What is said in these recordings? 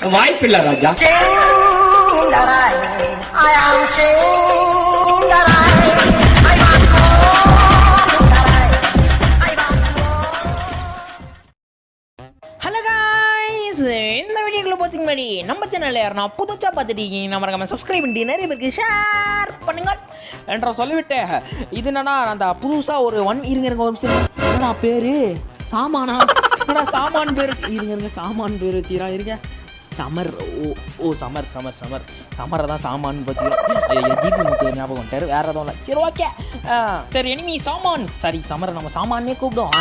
வாய்ப்பில்லை ராஜா. Hello guys, இந்த வீடியோக்குள்ள பார்த்திங்க முன்னாடி நம்ம சேனலில் யாருன்னா புதுசாக பார்த்துட்டீங்க நம்ம மறக்காம சப்ஸ்கிரைப் பண்ணி நிறைய பேருக்கு ஷேர் பண்ணுங்க என்ற சொல்லிவிட்டேன். இது என்னன்னா அந்த புதுசாக ஒரு இருங்க ஒரு நிமிஷம். என்னடா பேர் சாமானா? என்னடா சாமான் பேர் இருங்க சாமான் பேர் வச்சுக்கிறா இருங்க. சமர். ஓ சமர் சமர் சமர் சமரை தான் சாமான் வச்சுக்கிறோம். ஐயோ ஜிபி முத்து ஞாபகம் வந்துட்டார், வேற எதுவும் இல்லை. சரி ஓகே. சரி எனிமி சாமான். சரி சமரை நம்ம சாமானே கூப்பிடுவோம்.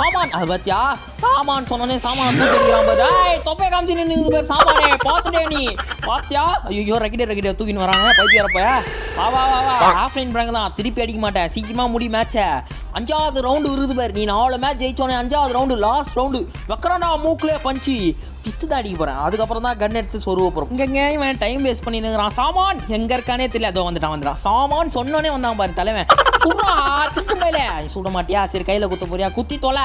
சாமான் அது பார்த்தியா, சாமான் சொன்னோன்னே சாமான் தூக்கிடுறான் பாரு. தொப்பை காமிச்சு நின்று பேர் சாமானே பார்த்துட்டே நீ பார்த்தியா? ஐயோ ரக்கிட்டே தூக்கின்னு வராங்க பைத்தியாரப்ப. வா வா வா வா ஆஃப்லைன் பிராங்க் தான், திருப்பி அடிக்க மாட்டேன், சீக்கிரமாக முடி மேட்சை. 5வது ரவுண்டு இருக்குது பாரு. நீ 4 மேட்ச் ஜெயிச்சோன்னே 5வது ரவுண்டு லாஸ்ட் ரவுண்டு வைக்கிறான்டா மூக்கிலே பஞ்சு பிஸ்து தான் அடிக்க போகிறேன். அதுக்கப்புறம் தான் கன் எடுத்து சொருவ போகிறோம். இங்கே இவன் டைம் வேஸ்ட் பண்ணினுங்கிறான். சாமான் எங்கே இருக்கானே தெரியல. அதோ வந்துட்டான் சாமான் சொன்னோன்னே வந்தான் பாரு தலைவன். சுடுறா திட்டு மேல சுட மாட்டியா? சரி கையில் குத்த போறியா? குத்தி தொலை.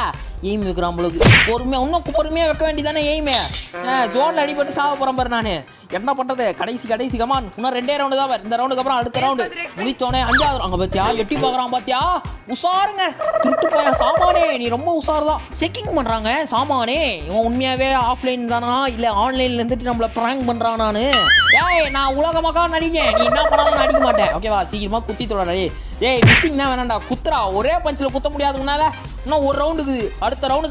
எய்ம் வைக்கிறான் உங்களுக்கு பொறுமையாக, இன்னும் பொறுமையாக வைக்க வேண்டியதானே எய்மே. ஜோனில் அடிபட்டு சாக போகிறேன் பாரு. நான் என்ன பண்ணுறது? கடைசி கமான். இன்னும் 2 ரவுண்டு தான். இந்த ரவுண்டுக்கு அப்புறம் அடுத்த ரவுண்டு முடிச்சோடனே 5வது. அங்கே பார்த்தியா எட்டி பார்க்குறான் பார்த்தியா? உஷாருங்க திருட்டு போய சாமானே, நீ ரொம்ப உஷார் தான். செக்கிங் பண்ணுறாங்க சாமானே. இவன் உண்மையாகவே ஆஃப்லைன் தானா இல்லை ஆன்லைனில் இருந்துட்டு நம்மளை ப்ராங்க் பண்ணுறான்? நான் உலகமாக நடிக்கேன், நீ என்ன பண்ணாலும் நடிக்க மாட்டேன் ஓகேவா? சீக்கிரமாக குத்தி தொடாடே. மிஸ்ஸிங்னா வேணாண்டா, குத்துறா. ஒரே பஞ்சில் குத்த முடியாது உன்னால. இன்னும் ஒரு ரவுண்டுக்கு அடுத்த ரவுண்டு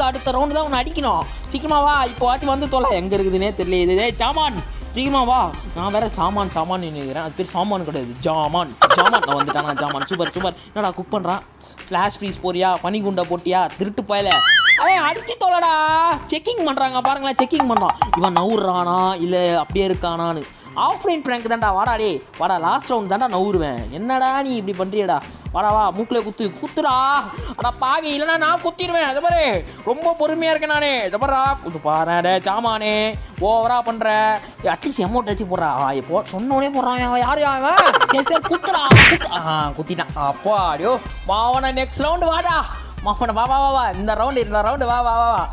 தான் உன்னை அடிக்கணும். சீக்கிரமா வா, இப்போ வாட்டி வந்து தொலை. எங்கே இருக்குதுன்னே தெரியல. இது சாமான் சீக்கிரமா வா. நான் வேற சாமான் நினைக்கிறேன். அது பேர் சாமான் கிடையாது, ஜாமான். நான் வந்துட்டானா ஜாமான். சூப்பர். என்னடா குக் பண்ணுறான்? ஃப்ளாஷ் ஃப்ரீஸ் போறியா? பனிகுண்டை போட்டியா? திருட்டு போயல. அடிச்சு தொலைடா. செக்கிங் பண்ணுறாங்க பாருங்களேன், செக்கிங் பண்ணுறான். இவன் நவுறானா இல்லை அப்படியே இருக்கானான்னு. ஆஃப்லைன் ப்ராங்க் தான்டா. வாடா லாஸ்ட் ரவுண்ட் தான்டா நவுருவேன். என்னடா நீ இப்படி பண்ணுறியடா? வா மூக்கில் குத்துடா. அடா பாவி, இல்லைனா நான் குத்திடுவேன். அது பாரு ரொம்ப பொறுமையாக இருக்கேன் நானே. இது பாரா குத்து பாரு சாமானே, ஓவரா பண்ணுற. அட்லீஸ்ட் அமௌண்ட் வச்சு போடுறா. சொன்னோடனே போடுறான். யார் சரி குத்துடா. குத்திட்டான். அப்போ அடியோ மாவன. நெக்ஸ்ட் ரவுண்டு வாடா மாவன. வா இந்த ரவுண்டு வா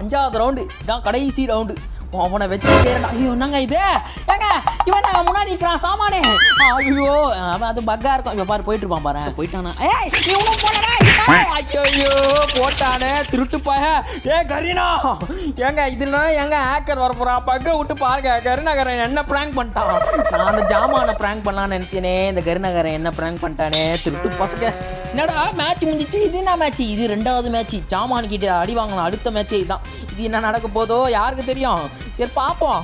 5வது ரவுண்டு இதான் கடைசி ரவுண்டு. அவனை வச்சு சேரண்டா. ஐயோ என்னங்க இது? இவன் நாங்கள் முன்னாடி இருக்கிறான் சாமானே. ஐயோ அவன் அது பக்கா இருக்கும். இவன் பாரு போயிட்டு இருப்பான் பாரு. போயிட்டானா? ஐயோ போட்டானே திருட்டு பாய. கரீனா இதுனா ஹேக்கர் வர போறான். பக்க விட்டு பாருங்க. கருணாகரன் என்ன பிராங்க் பண்ணிட்டான்? நான் அந்த ஜாமான பிராங்க் பண்ணலான்னு நினைச்சேனே. இந்த கருணாகரன் என்ன பிராங்க் பண்ணிட்டானே திருட்டு பசங்க. என்னடா மேட்ச் முடிஞ்சிச்சு. இது என்ன மேட்ச்? இது 2வது மேட்ச். ஜாமான் கிட்ட அடி வாங்கலாம். அடுத்த மேட்சே இதுதான். இது என்ன நடக்க போதோ யாருக்கு தெரியும்? சரி பார்ப்போம்.